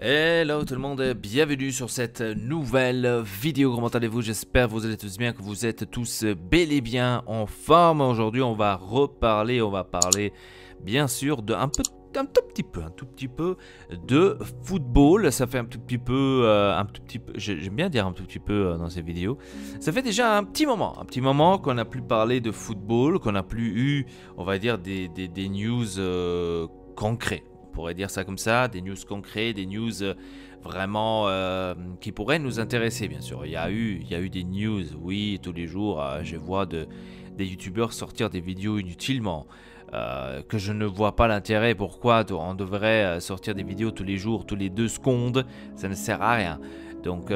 Hello tout le monde, bienvenue sur cette nouvelle vidéo. Comment allez-vous? J'espère que vous allez tous bien, que vous êtes tous bel et bien en forme. Aujourd'hui on va parler bien sûr de un tout petit peu de football. Ça fait j'aime bien dire un tout petit peu dans ces vidéos. Ça fait déjà un petit moment qu'on n'a plus parlé de football, qu'on n'a plus eu, on va dire, des news concrets. On pourrait dire ça comme ça, des news concrets, des news vraiment qui pourraient nous intéresser, bien sûr. Il y a eu des news, oui, tous les jours, je vois des youtubeurs sortir des vidéos inutilement, que je ne vois pas l'intérêt. Pourquoi on devrait sortir des vidéos tous les jours, tous les 2 secondes? Ça ne sert à rien. Donc,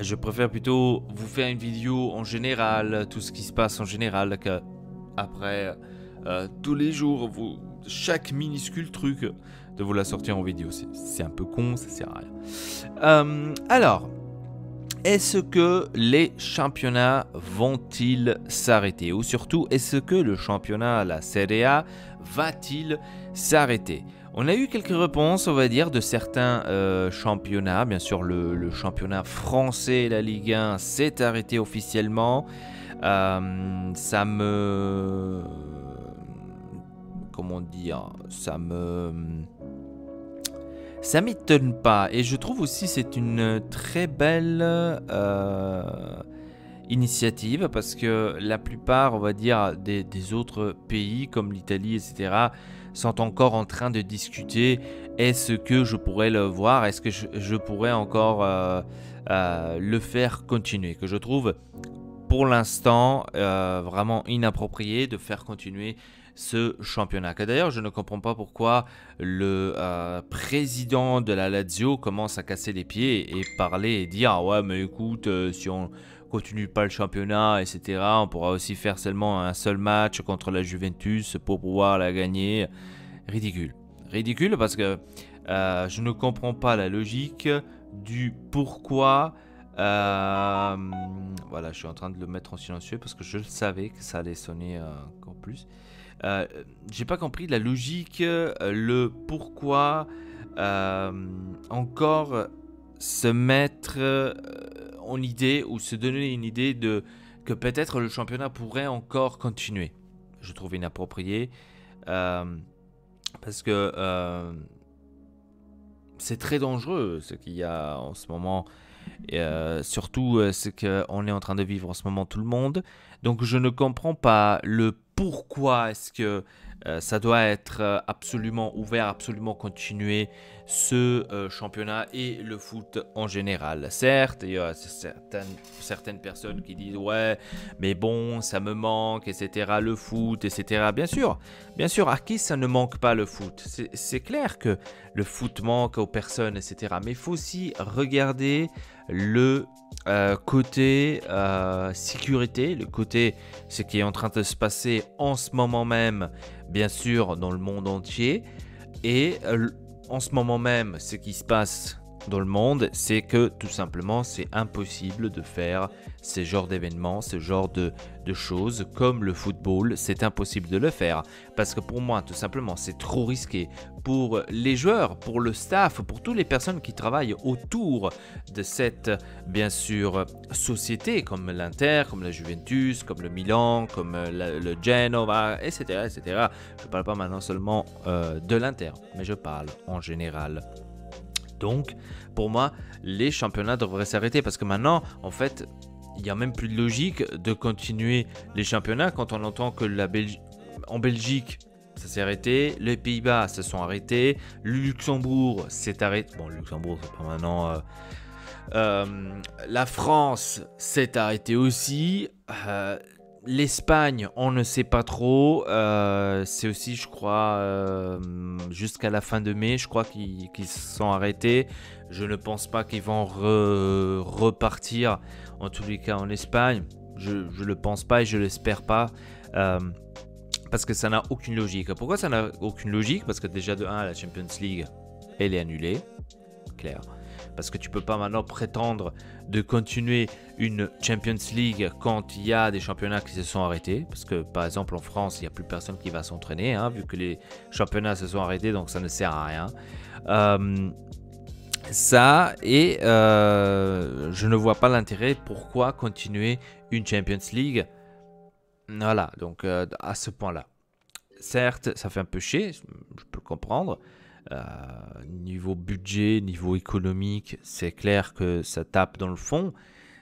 je préfère plutôt vous faire une vidéo en général, tout ce qui se passe en général, qu'après tous les jours, chaque minuscule truc de vous la sortir en vidéo. C'est un peu con, ça sert à rien. Alors, est-ce que les championnats vont-ils s'arrêter? Ou surtout, est-ce que le championnat, la Serie A, va-t-il s'arrêter? On a eu quelques réponses, on va dire, de certains championnats. Bien sûr, le championnat français, la Ligue 1, s'est arrêté officiellement. Ça me... Comment dire? Ça m'étonne pas. Et je trouve aussi c'est une très belle initiative, parce que la plupart, on va dire, des autres pays comme l'Italie, etc., sont encore en train de discuter. Est-ce que je pourrais le voir? Est-ce que je pourrais encore le faire continuer? Que je trouve pour l'instant vraiment inapproprié de faire continuer ce championnat. Que d'ailleurs, je ne comprends pas pourquoi le président de la Lazio commence à casser les pieds et parler et dire ah ouais, mais écoute, si on continue pas le championnat, etc., on pourra aussi faire seulement un seul match contre la Juventus pour pouvoir la gagner. Ridicule. Ridicule, parce que je ne comprends pas la logique du pourquoi. Voilà, je suis en train de le mettre en silencieux parce que je le savais que ça allait sonner encore plus. J'ai pas compris la logique, le pourquoi encore se mettre en idée, ou se donner une idée de que peut-être le championnat pourrait encore continuer. Je trouve inapproprié parce que c'est très dangereux ce qu'il y a en ce moment. Et surtout ce qu'on est en train de vivre en ce moment, tout le monde. Donc je ne comprends pas le pourquoi est-ce que ça doit être absolument ouvert, absolument continuer ce championnat et le foot en général. Certes, il y a certaines personnes qui disent ouais, mais bon, ça me manque, etc. Le foot, etc. Bien sûr, à qui ça ne manque pas le foot? C'est clair que le foot manque aux personnes, etc. Mais il faut aussi regarder le côté sécurité, le côté ce qui est en train de se passer en ce moment même, bien sûr, dans le monde entier. Et en ce moment même, ce qui se passe dans le monde, c'est que tout simplement, c'est impossible de faire ce genre d'événements, ce genre de choses comme le football. C'est impossible de le faire parce que pour moi, tout simplement, c'est trop risqué pour les joueurs, pour le staff, pour toutes les personnes qui travaillent autour de cette, bien sûr, société, comme l'Inter, comme la Juventus, comme le Milan, comme le Genova, etc., etc. Je ne parle pas maintenant seulement de l'Inter, mais je parle en général. Donc, pour moi, les championnats devraient s'arrêter parce que maintenant, en fait, il n'y a même plus de logique de continuer les championnats quand on entend que en Belgique, ça s'est arrêté, les Pays-Bas se sont arrêtés, le Luxembourg s'est arrêté. Bon, le Luxembourg, c'est pas maintenant. La France s'est arrêtée aussi. L'Espagne, on ne sait pas trop. C'est aussi, je crois, jusqu'à la fin de mai, je crois qu'ils se sont arrêtés. Je ne pense pas qu'ils vont repartir, en tous les cas en Espagne. Je ne le pense pas et je ne l'espère pas. Parce que ça n'a aucune logique. Pourquoi ça n'a aucune logique? Parce que déjà de 1, la Champions League, elle est annulée. Clair. Parce que tu peux pas maintenant prétendre de continuer une Champions League quand il y a des championnats qui se sont arrêtés. Parce que par exemple en France, il n'y a plus personne qui va s'entraîner, vu que les championnats se sont arrêtés, donc ça ne sert à rien. Ça, et je ne vois pas l'intérêt. Pourquoi continuer une Champions League? Voilà, donc à ce point-là. Certes, ça fait un peu chier, je peux le comprendre. Euh, Niveau budget, niveau économique, c'est clair que ça tape dans le fond.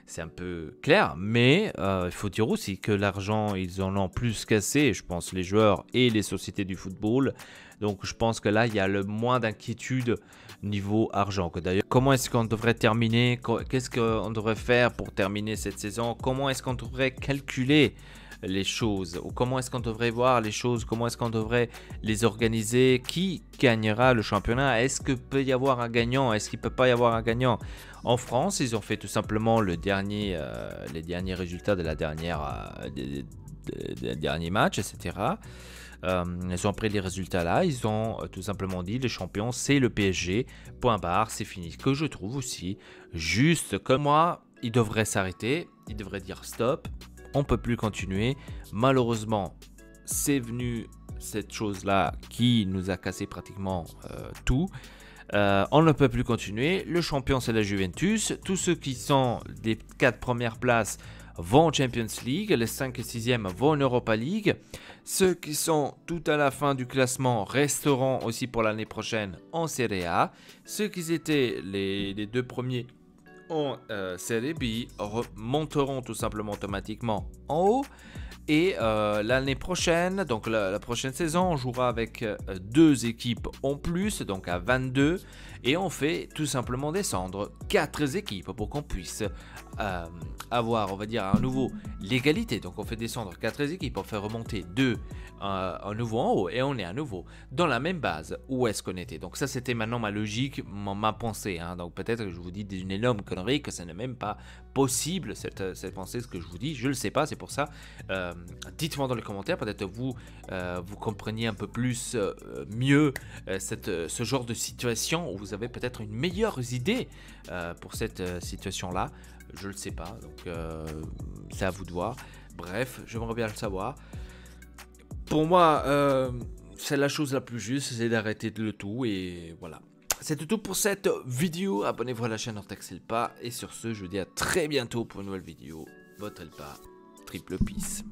C'est un peu clair, mais il faut dire aussi que l'argent, ils en ont plus qu'assez, je pense, les joueurs et les sociétés du football. Donc je pense que là, il y a le moins d'inquiétude niveau argent. D'ailleurs, comment est-ce qu'on devrait terminer? Qu'est-ce qu'on devrait faire pour terminer cette saison? Comment est-ce qu'on devrait calculer les choses? Ou comment est-ce qu'on devrait voir les choses? Comment est-ce qu'on devrait les organiser? Qui gagnera le championnat? Est-ce qu'il peut y avoir un gagnant? Est-ce qu'il ne peut pas y avoir un gagnant? En France, ils ont fait tout simplement les derniers résultats de la des derniers matchs, etc. Ils ont pris les résultats là, ils ont tout simplement dit les champions c'est le PSG, point barre, c'est fini. Ce que je trouve aussi juste comme moi, ils devraient s'arrêter, ils devraient dire stop, on peut plus continuer. Malheureusement, c'est venu cette chose là qui nous a cassé pratiquement tout. On ne peut plus continuer. Le champion, c'est la Juventus. Tous ceux qui sont des 4 premières places vont en Champions League. Les 5 et 6e vont en Europa League. Ceux qui sont tout à la fin du classement resteront aussi pour l'année prochaine en Serie A. Ceux qui étaient les 2 premiers en Serie B monteront tout simplement automatiquement en haut. Et l'année prochaine, donc la prochaine saison, on jouera avec 2 équipes en plus, donc à 22. Et on fait tout simplement descendre 4 équipes pour qu'on puisse avoir, on va dire, à nouveau l'égalité. Donc on fait descendre 4 équipes, on fait remonter 2 à nouveau en haut et on est à nouveau dans la même base où est-ce qu'on était. Donc ça c'était maintenant ma logique, ma pensée. Hein. Donc peut-être que je vous dis une énorme connerie, que ce n'est même pas possible cette pensée, ce que je vous dis. Je ne le sais pas, c'est pour ça. Dites-moi dans les commentaires, peut-être vous compreniez un peu plus mieux ce genre de situation où vous avez peut-être une meilleure idée pour cette situation-là. Je ne le sais pas, donc c'est à vous de voir. Bref, j'aimerais bien le savoir. Pour moi, c'est la chose la plus juste, c'est d'arrêter le tout et voilà. C'est tout pour cette vidéo. Abonnez-vous à la chaîne Hortex Elpa. Et sur ce, je vous dis à très bientôt pour une nouvelle vidéo. Votre Elpa, triple peace.